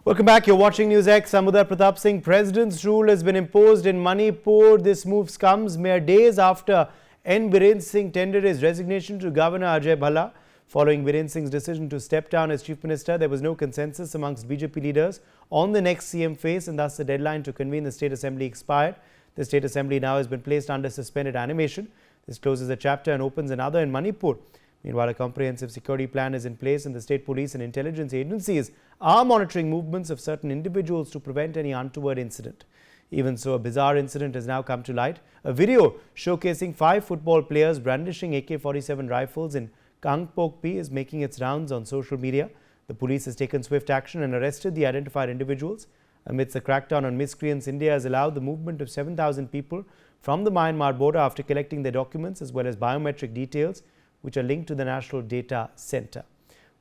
Welcome back. You're watching NewsX. Samudar Pratap Singh, President's rule has been imposed in Manipur. This move comes mere days after N. Biren Singh tendered his resignation to Governor Ajay Bhalla. Following Biren Singh's decision to step down as Chief Minister, there was no consensus amongst BJP leaders on the next CM face, and thus the deadline to convene the State Assembly expired. The State Assembly now has been placed under suspended animation. This closes a chapter and opens another in Manipur. Meanwhile, a comprehensive security plan is in place, and the state police and intelligence agencies are monitoring movements of certain individuals to prevent any untoward incident. Even so, a bizarre incident has now come to light. A video showcasing 5 football players brandishing AK-47 rifles in Kangpokpi is making its rounds on social media. The police has taken swift action and arrested the identified individuals. Amidst the crackdown on miscreants, India has allowed the movement of 7,000 people from the Myanmar border after collecting their documents as well as biometric details, which are linked to the National Data Center.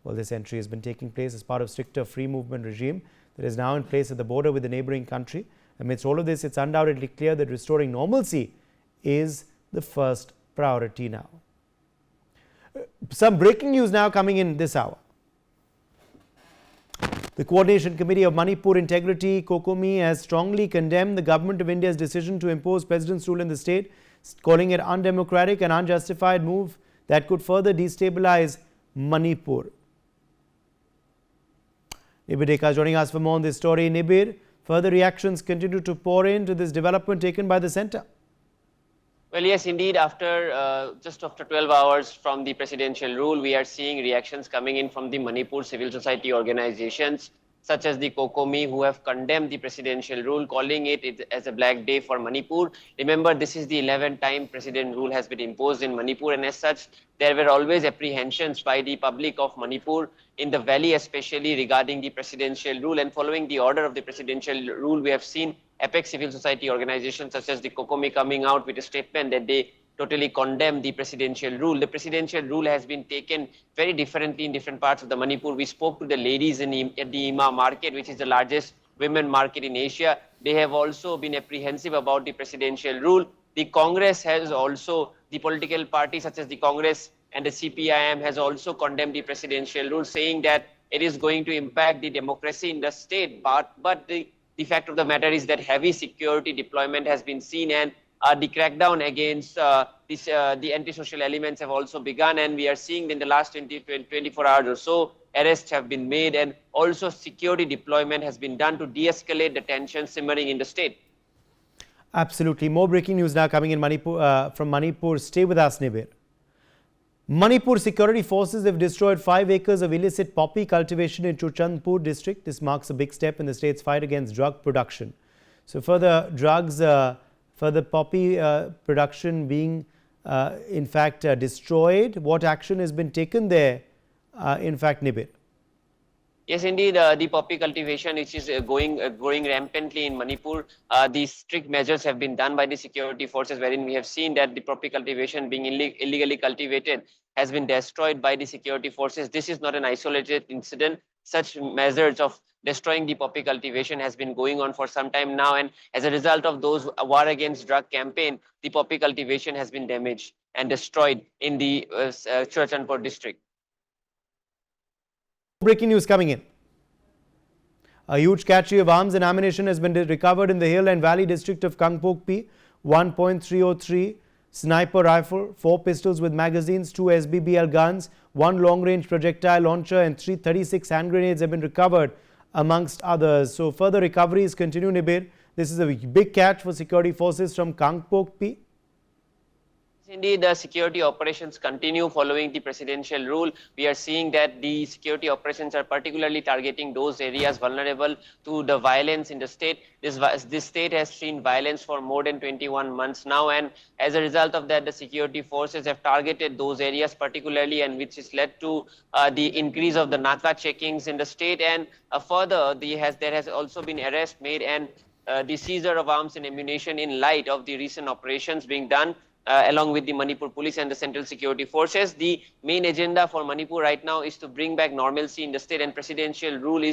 Well, this entry has been taking place as part of stricter free movement regime that is now in place at the border with the neighboring country. Amidst all of this, it's undoubtedly clear that restoring normalcy is the first priority now. Some breaking news now coming in this hour. The Coordination Committee of Manipur Integrity, COCOMI, has strongly condemned the Government of India's decision to impose President's rule in the state, calling it undemocratic and unjustified move that could further destabilize Manipur. Nibir Dekha joining us for more on this story. Nibir, further reactions continue to pour into this development taken by the centre. Well, yes, indeed, just after 12 hours from the presidential rule, we are seeing reactions coming in from the Manipur civil society organizations, such as the COCOMI, who have condemned the presidential rule, calling it as a black day for Manipur. Remember, this is the 11th time president rule has been imposed in Manipur, and as such, there were always apprehensions by the public of Manipur, in the valley especially, regarding the presidential rule. And following the order of the presidential rule, we have seen apex civil society organizations such as the COCOMI coming out with a statement that they totally condemn the presidential rule. The presidential rule has been taken very differently in different parts of the Manipur. We spoke to the ladies at the Ima market, which is the largest women market in Asia. They have also been apprehensive about the presidential rule. The Congress has also, the political parties such as the Congress and the CPIM has also condemned the presidential rule, saying that it is going to impact the democracy in the state. But the fact of the matter is that heavy security deployment has been seen, and the crackdown against the antisocial elements have also begun, and we are seeing in the last 24 hours or so, arrests have been made, and also security deployment has been done to de-escalate the tension simmering in the state. Absolutely. More breaking news now coming in Manipur, from Manipur. Stay with us, Nibir. Manipur security forces have destroyed 5 acres of illicit poppy cultivation in Churchandpur district. This marks a big step in the state's fight against drug production. So further poppy production being in fact destroyed. What action has been taken there, in fact, Nibir? Yes, indeed, the poppy cultivation, which is growing rampantly in Manipur, these strict measures have been done by the security forces, wherein we have seen that the poppy cultivation being illegally cultivated has been destroyed by the security forces. This is not an isolated incident. Such measures of destroying the poppy cultivation has been going on for some time now, and as a result of those war against drug campaign, the poppy cultivation has been damaged and destroyed in the Churchandpur district. Breaking news coming in. A huge cache of arms and ammunition has been recovered in the hill and valley district of Kangpokpi. 1.303 sniper rifle, 4 pistols with magazines, 2 SBBL guns, 1 long-range projectile launcher and 36 hand grenades have been recovered, amongst others. So further recoveries continue, Nibir. This is a big catch for security forces from Kangpokpi. Indeed, the security operations continue following the presidential rule. We are seeing that the security operations are particularly targeting those areas vulnerable to the violence in the state. This state has seen violence for more than 21 months now, and as a result of that, the security forces have targeted those areas particularly, and which has led to the increase of the Naka checkings in the state. And further, there has also been arrest made and the seizure of arms and ammunition in light of the recent operations being done along with the Manipur police and the central security forces. The main agenda for Manipur right now is to bring back normalcy in the state, and presidential rule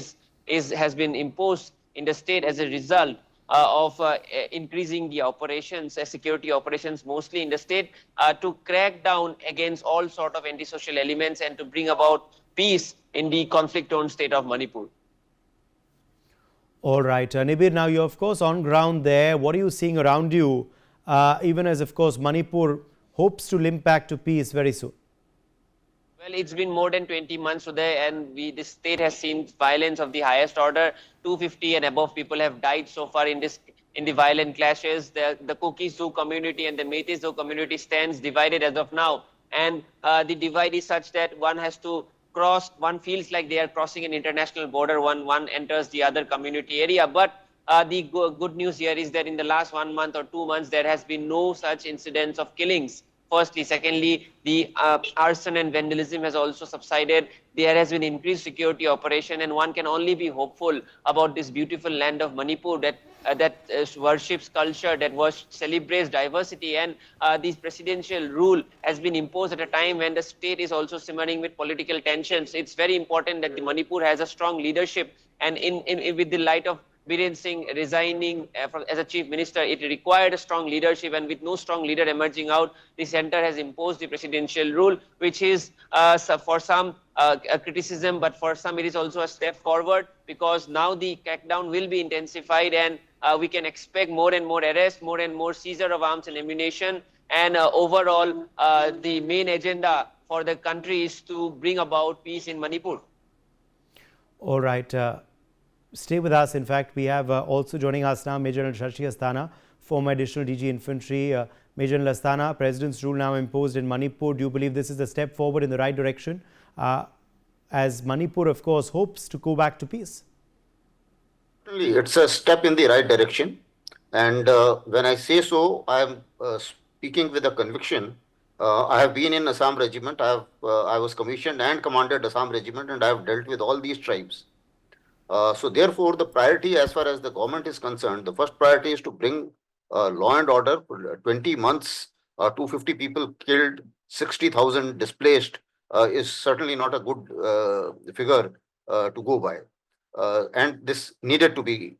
has been imposed in the state as a result of increasing the operations, security operations mostly in the state, to crack down against all sort of antisocial elements and to bring about peace in the conflict-torn state of Manipur. All right. Nibir, now you're of course on ground there. What are you seeing around you? Even as of course Manipur hopes to limp back to peace very soon. Well, it's been more than 20 months today, and this state has seen violence of the highest order. 250 and above people have died so far in the violent clashes. The Kuki Zoo community and the Metis Zoo community stands divided as of now, and the divide is such that one has to cross. One feels like they are crossing an international border. One enters the other community area, but the good news here is that in the last 1 month or 2 months, there has been no such incidents of killings. Firstly. Secondly, the arson and vandalism has also subsided. There has been increased security operation, and one can only be hopeful about this beautiful land of Manipur that worships culture, that celebrates diversity, and this presidential rule has been imposed at a time when the state is also simmering with political tensions. It's very important that the Manipur has a strong leadership, and with the light of Biren Singh resigning as a chief minister, it required a strong leadership, and with no strong leader emerging out, the center has imposed the presidential rule, which is for some a criticism, but for some it is also a step forward, because now the crackdown will be intensified, and we can expect more and more arrests, more and more seizure of arms and ammunition, and overall the main agenda for the country is to bring about peace in Manipur. All right. Stay with us. In fact, we have also joining us now Major General Shashi Asthana, former Additional DG Infantry. Major General Asthana, President's rule now imposed in Manipur. Do you believe this is a step forward in the right direction as Manipur, of course, hopes to go back to peace? It's a step in the right direction. And when I say so, I am speaking with a conviction. I have been in Assam Regiment. I was commissioned and commanded Assam Regiment, and I have dealt with all these tribes. So therefore, the priority as far as the government is concerned, the first priority is to bring law and order. 20 months, 250 people killed, 60,000 displaced is certainly not a good figure to go by. And this needed to be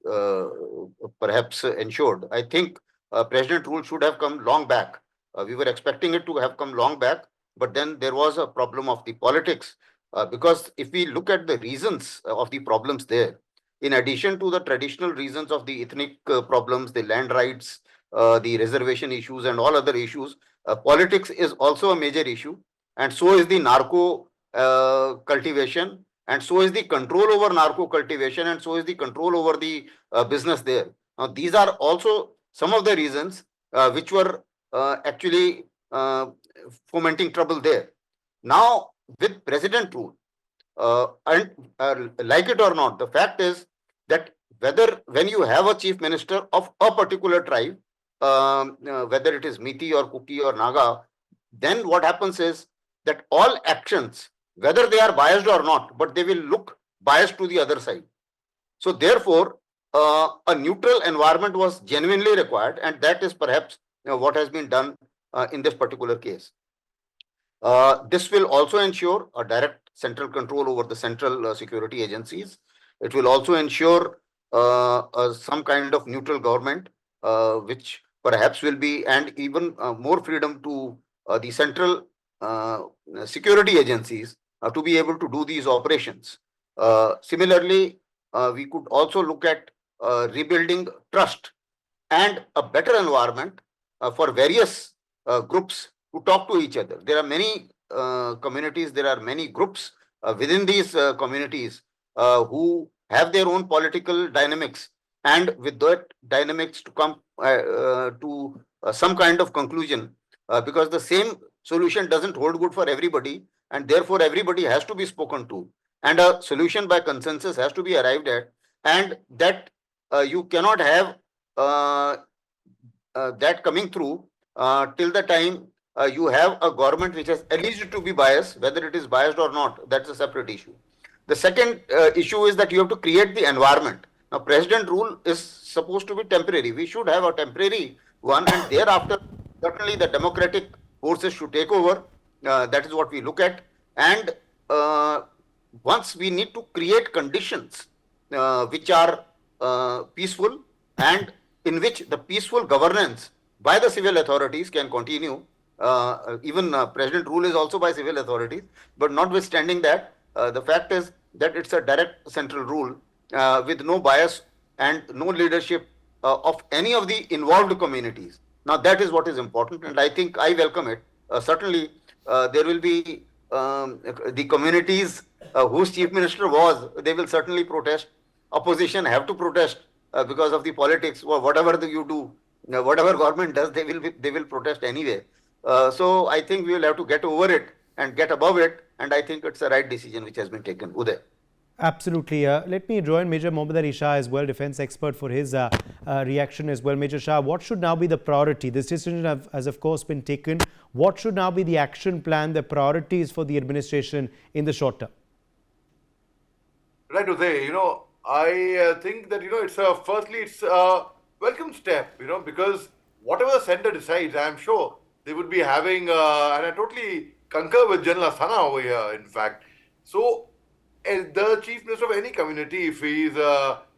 perhaps ensured. I think President rule should have come long back. We were expecting it to have come long back, but then there was a problem of the politics. Because if we look at the reasons of the problems there, in addition to the traditional reasons of the ethnic problems, the land rights, the reservation issues and all other issues, politics is also a major issue. And so is the narco cultivation, and so is the control over narco cultivation, and so is the control over the business there. Now, these are also some of the reasons which were actually fomenting trouble there. Now, with president rule, and like it or not, the fact is that when you have a chief minister of a particular tribe, whether it is Miti or Kuki or Naga, then what happens is that all actions, whether they are biased or not, but they will look biased to the other side. So therefore, a neutral environment was genuinely required, and that is perhaps what has been done in this particular case. This will also ensure a direct central control over the central security agencies. It will also ensure some kind of neutral government, which perhaps will be, and even more freedom to the central security agencies to be able to do these operations. Similarly, we could also look at rebuilding trust and a better environment for various groups to talk to each other. There are many communities, there are many groups within these communities who have their own political dynamics, and with that dynamics to come to some kind of conclusion, because the same solution doesn't hold good for everybody, and therefore everybody has to be spoken to, and a solution by consensus has to be arrived at, and that you cannot have that coming through till the time you have a government which has alleged to be biased. Whether it is biased or not, that's a separate issue. The second issue is that you have to create the environment. Now, president rule is supposed to be temporary. We should have a temporary one, and thereafter, certainly the democratic forces should take over. That is what we look at. And once we need to create conditions which are peaceful, and in which the peaceful governance by the civil authorities can continue. Even president rule is also by civil authorities, but notwithstanding that, the fact is that it's a direct central rule with no bias and no leadership of any of the involved communities. Now that is what is important, and I think I welcome it. Certainly, there will be the communities whose chief minister was, they will certainly protest. Opposition have to protest because of the politics, or whatever you do, whatever government does, they will protest anyway. So I think we will have to get over it and get above it, and I think it's the right decision which has been taken. Uday. Absolutely. Let me join Major Mohammad Ali Shah as well, defense expert, for his reaction as well. Major Shah, what should now be the priority? This decision has of course been taken. What should now be the action plan, the priorities for the administration in the short term? Right, Uday, I think that, firstly, it's a welcome step, because whatever the center decides, I'm sure they would be having, and I totally concur with General Asthana over here, in fact. So, the chief minister of any community, if he's,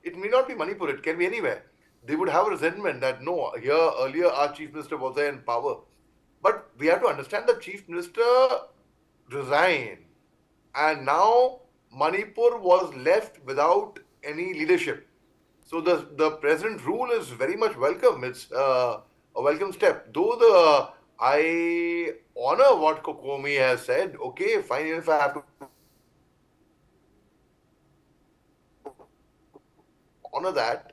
it may not be Manipur, it can be anywhere. They would have a resentment that, no, here earlier our chief minister was there in power. But we have to understand the chief minister resigned, and now Manipur was left without any leadership. So the president's rule is very much welcome. It's a welcome step. Though I honor what Kokomi has said. Okay, fine, if I have to honor that.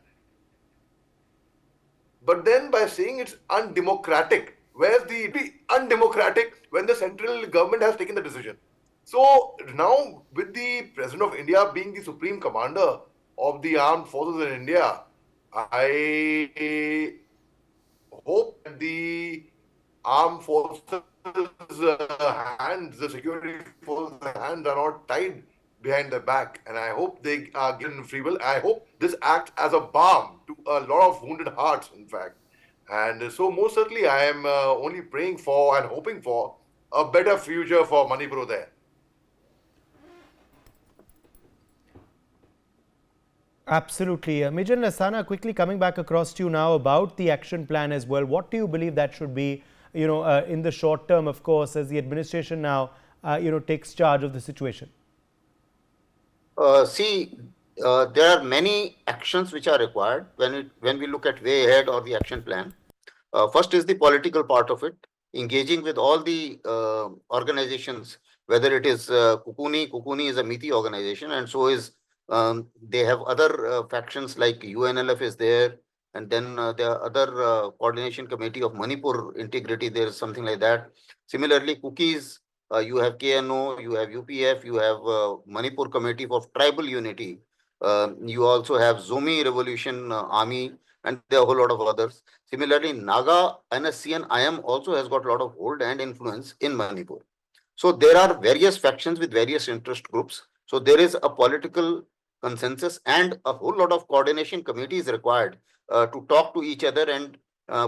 But then by saying it's undemocratic, where's the be undemocratic when the central government has taken the decision? So now, with the President of India being the supreme commander of the armed forces in India, I hope that the armed forces' hands, the security forces' hands are not tied behind their back, and I hope they are given free will. I hope this acts as a balm to a lot of wounded hearts, in fact. And so, most certainly, I am only praying for and hoping for a better future for Manipur there. Absolutely. Major Asthana, quickly coming back across to you now about the action plan as well. What do you believe that should be, in the short term, of course, as the administration now, takes charge of the situation? There are many actions which are required when we look at way ahead or the action plan. First is the political part of it, engaging with all the organizations, whether it is Kukuni. Kukuni is a MITI organization, and so is they have other factions like UNLF is there, and then there are other coordination committee of Manipur integrity. There is something like that. Similarly, Cookies, you have KNO, you have UPF, you have Manipur Committee for Tribal Unity. You also have Zomi Revolution Army, and there are a whole lot of others. Similarly, Naga NSC and IM also has got a lot of hold and influence in Manipur. So there are various factions with various interest groups. So there is a political consensus and a whole lot of coordination committees required to talk to each other and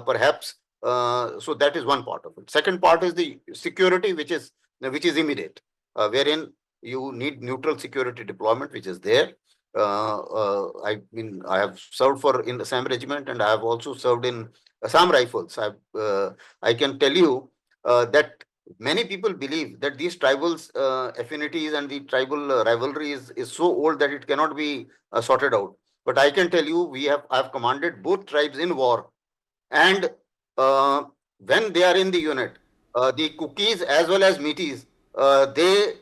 perhaps so that is one part of it. Second part is the security, which is immediate, wherein you need neutral security deployment, which is there. I mean, I have served in the Assam Regiment, and I have also served in Assam Rifles. I can tell you that many people believe that these tribals affinities and the tribal rivalry is so old that it cannot be sorted out. But I can tell you, I have commanded both tribes in war, and when they are in the unit, the Cookies as well as Meaties, they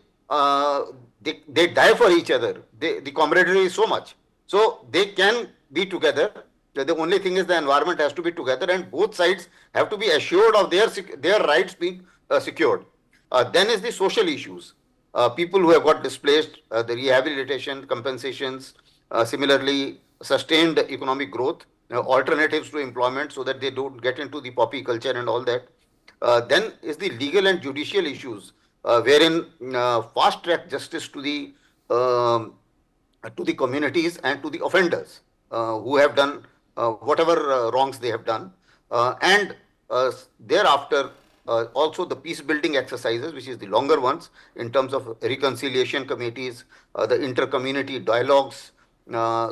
die for each other. The camaraderie is so much, so they can be together. The only thing is the environment has to be together, and both sides have to be assured of their rights being secured. Then is the social issues. People who have got displaced, the rehabilitation, compensations, similarly sustained economic growth, alternatives to employment so that they don't get into the poppy culture and all that. Then is the legal and judicial issues, wherein fast track justice to the communities and to the offenders who have done whatever wrongs they have done, and thereafter also the peace building exercises, which is the longer ones in terms of reconciliation committees, the inter-community dialogues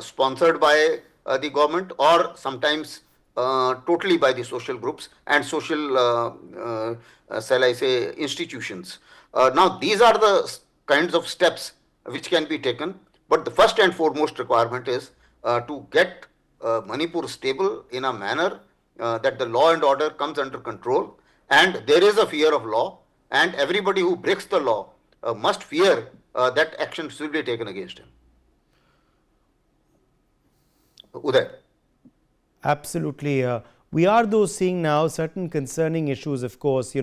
sponsored by the government, or sometimes totally by the social groups and social, shall I say, institutions. Now, these are the kinds of steps which can be taken, but the first and foremost requirement is to get Manipur stable in a manner that the law and order comes under control, and there is a fear of law, and everybody who breaks the law must fear that actions will be taken against him. Uday. Absolutely. We are, though, seeing now certain concerning issues, of course,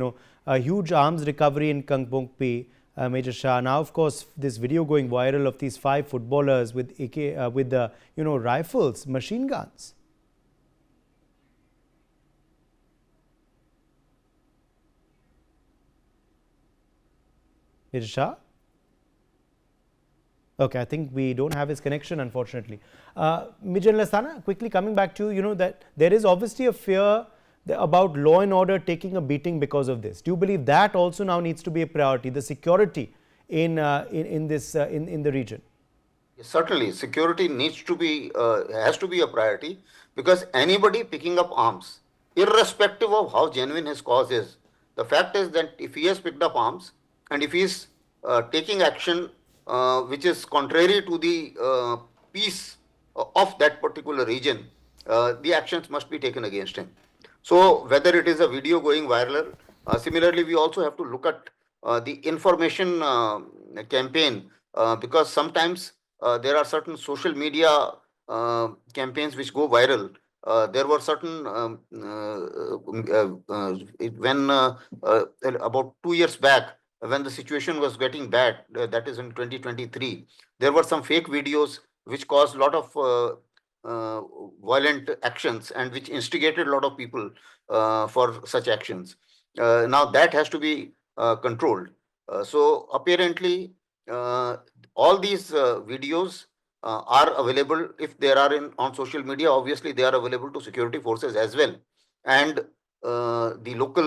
a huge arms recovery in Kangpokpi, Major Shah. Now, of course, this video going viral of these 5 footballers with with the, rifles, machine guns. Major Shah? Okay, I think we don't have his connection, unfortunately. Mijal Lasana, quickly coming back to you, that there is obviously a fear about law and order taking a beating because of this. Do you believe that also now needs to be a priority, the security in the region? Certainly, security needs to be has to be a priority, because anybody picking up arms, irrespective of how genuine his cause is, the fact is that if he has picked up arms and if he is taking action which is contrary to the peace of that particular region, the actions must be taken against him. So whether it is a video going viral, similarly we also have to look at the information campaign, because sometimes there are certain social media campaigns which go viral. There were certain when about 2 years back, when the situation was getting bad, that is in 2023, there were some fake videos which caused a lot of violent actions and which instigated a lot of people for such actions. Now that has to be controlled. So apparently, all these videos are available. If they are on social media, obviously they are available to security forces as well, and the local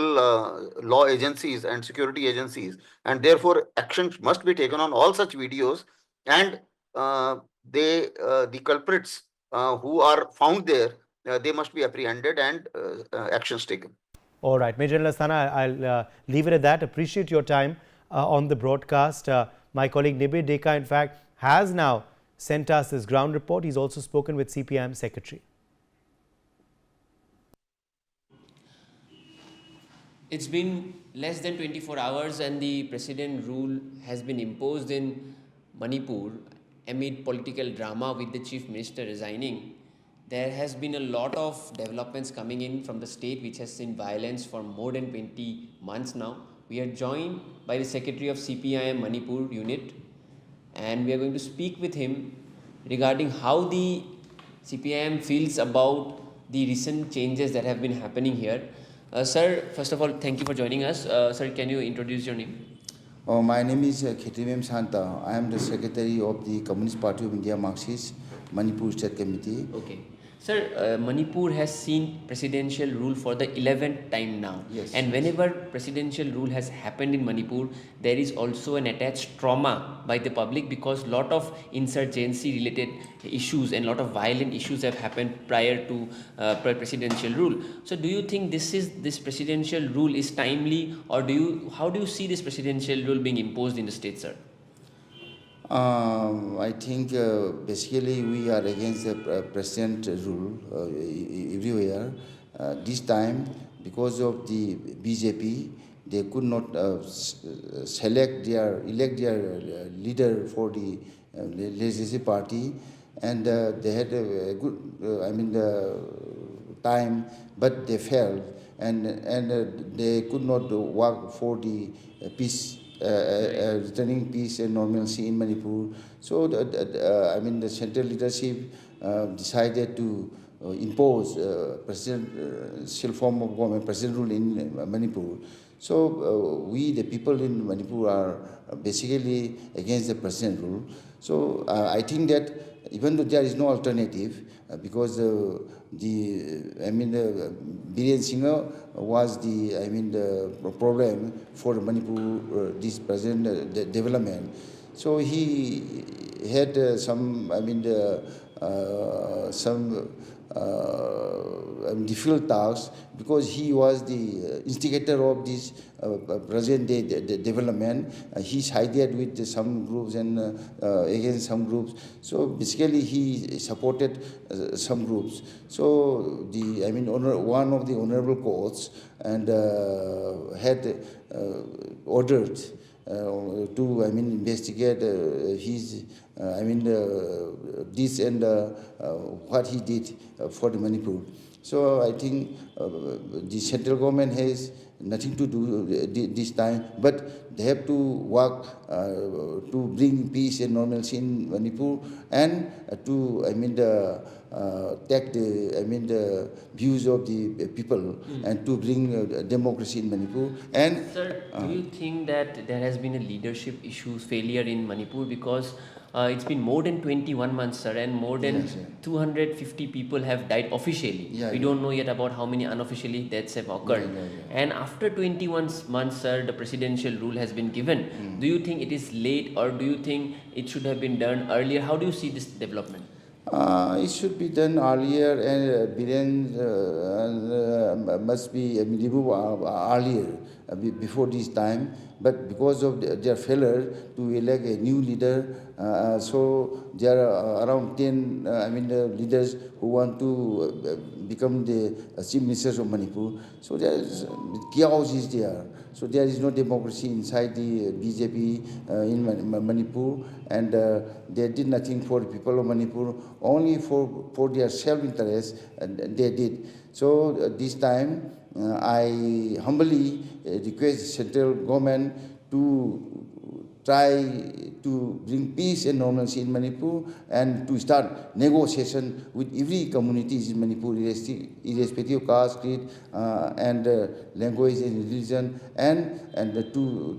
law agencies and security agencies, and therefore actions must be taken on all such videos, and the culprits who are found there, they must be apprehended and actions taken. All right, Major Lasana, I'll leave it at that. Appreciate your time on the broadcast. My colleague Nibir Deka, in fact, has now sent us this ground report. He's also spoken with CPIM Secretary. It's been less than 24 hours and the president rule has been imposed in Manipur amid political drama with the chief minister resigning. There has been a lot of developments coming in from the state which has seen violence for more than 20 months now. We are joined by the secretary of CPIM Manipur unit, and we are going to speak with him regarding how the CPIM feels about the recent changes that have been happening here. Sir, first of all, thank you for joining us. Sir, can you introduce your name? My name is Khetimem Santa. I am the secretary of the Communist Party of India Marxist Manipur State Committee. Okay. Sir, Manipur has seen presidential rule for the 11th time now. Yes. And whenever presidential rule has happened in Manipur, there is also an attached trauma by the public because lot of insurgency related issues and lot of violent issues have happened prior to presidential rule. So do you think this presidential rule is timely, or how do you see this presidential rule being imposed in the state, sir? I think basically we are against the president rule everywhere. This time, because of the BJP, they could not elect their leader for the legislative party, and they had a good time, but they failed, and they could not work for the peace. Returning peace and normalcy in Manipur. So, the central leadership decided to impose presidential form of government, president rule in Manipur. So, we, the people in Manipur, are basically against the president rule. So, I think that even though there is no alternative, because Biren Singh was the problem for Manipur this present development. So he had some the field tasks, because he was the instigator of this present day development. He sided with some groups and against some groups. So basically, he supported some groups. So one of the honorable courts and had ordered to investigate his this and what he did for the Manipur. So I think the central government has nothing to do this time, but they have to work to bring peace and normalcy in Manipur, and to take the views of the people and to bring democracy in Manipur. And Sir, do you think that there has been a leadership issues failure in Manipur, because it's been more than 21 months, sir, and more than Yes, yeah. 250 people have died officially. Yeah, we yeah. don't know yet about how many unofficially deaths have occurred. Yeah. And after 21 months, sir, the presidential rule has been given. Do you think it is late, or do you think it should have been done earlier? How do you see this development? It should be done earlier, and Biren must be removed earlier, before this time. But because of their failure to elect a new leader, so there are around 10 leaders who want to become the chief ministers of Manipur. So there is chaos is there. So there is no democracy inside the BJP in Manipur, and they did nothing for the people of Manipur, only for their self-interest they did. So this time I humbly request the central government to try to bring peace and normalcy in Manipur, and to start negotiation with every communities in Manipur, irrespective of caste, creed, and language and religion, and to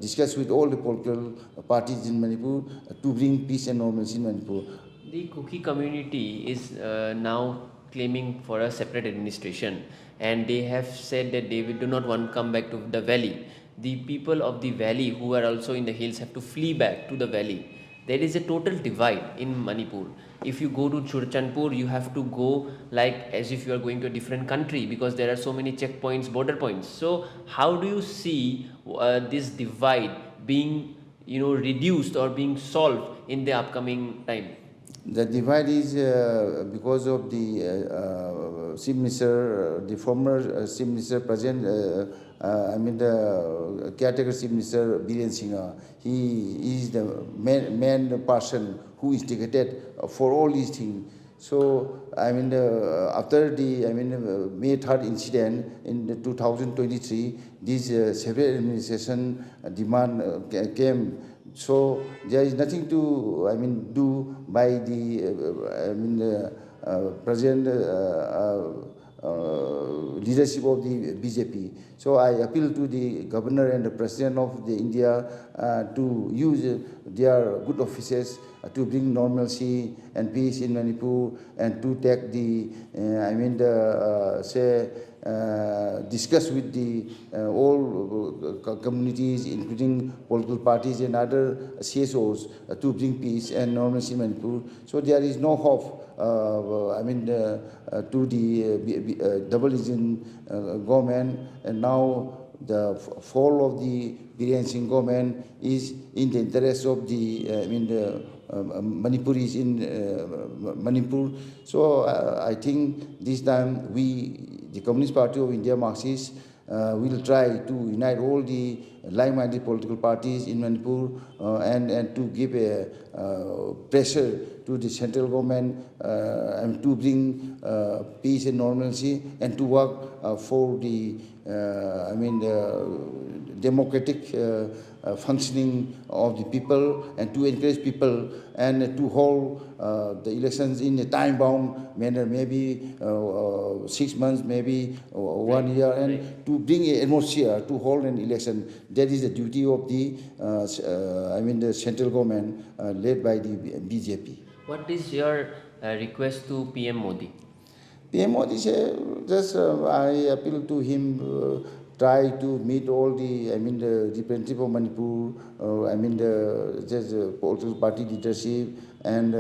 discuss with all the political parties in Manipur to bring peace and normalcy in Manipur. The Kuki community is now claiming for a separate administration, and they have said that they do not want to come back to the valley. The people of the valley who are also in the hills have to flee back to the valley. There is a total divide in Manipur. If you go to Churchanpur, you have to go like as if you are going to a different country, because there are so many checkpoints, border points. So how do you see this divide being reduced or being solved in the upcoming time? The divide is because of the chief minister, the former chief minister, present, the caretaker chief minister Biren Singha. He is the main person who instigated for all these things. So after the May 3rd incident in 2023, this separate administration demand came. So there is nothing to do by the present leadership of the BJP. So I appeal to the governor and the president of the India to use their good offices to bring normalcy and peace in Manipur, and to take the discuss with the all communities, including political parties and other CSOs, to bring peace and normalcy in Manipur. So there is no hope to the double engine government, and now the fall of the Biren Singh government is in the interest of the Manipuris in Manipur. So I think this time the Communist Party of India, Marxists, will try to unite all the like-minded political parties in Manipur, and to give a pressure to the central government and to bring peace and normalcy, and to work for the democratic functioning of the people, and to encourage people, and to hold the elections in a time-bound manner, maybe 6 months, maybe 1 year, and to bring an atmosphere to hold an election. That is the duty of the central government led by the BJP. What is your request to PM Modi? PM Modi said, just I appeal to him try to meet all the, the representative of Manipur, the political party leadership, and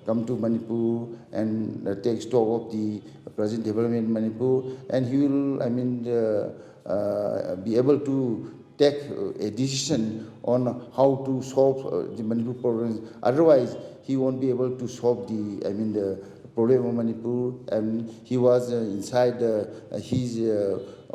come to Manipur and take stock of the present development in Manipur, and he will, be able to take a decision on how to solve the Manipur problems. Otherwise, he won't be able to solve the problem of Manipur, and he was inside his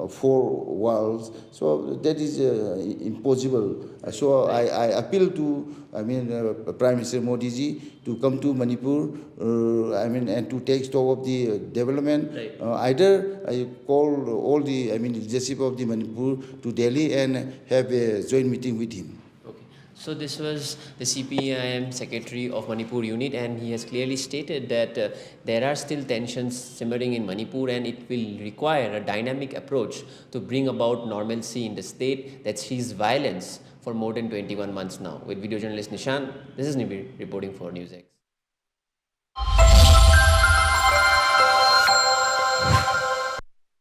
four walls. So that is impossible. So I appeal to Prime Minister Modi ji to come to Manipur, and to take stock of the development. Right. Either I call all the leadership of the Manipur to Delhi and have a joint meeting with him. Okay. So this was the CPIM Secretary of Manipur unit, and he has clearly stated that there are still tensions simmering in Manipur, and it will require a dynamic approach to bring about normalcy in the state that sees violence for more than 21 months now. With video journalist Nishan, this is Nibir reporting for NewsX.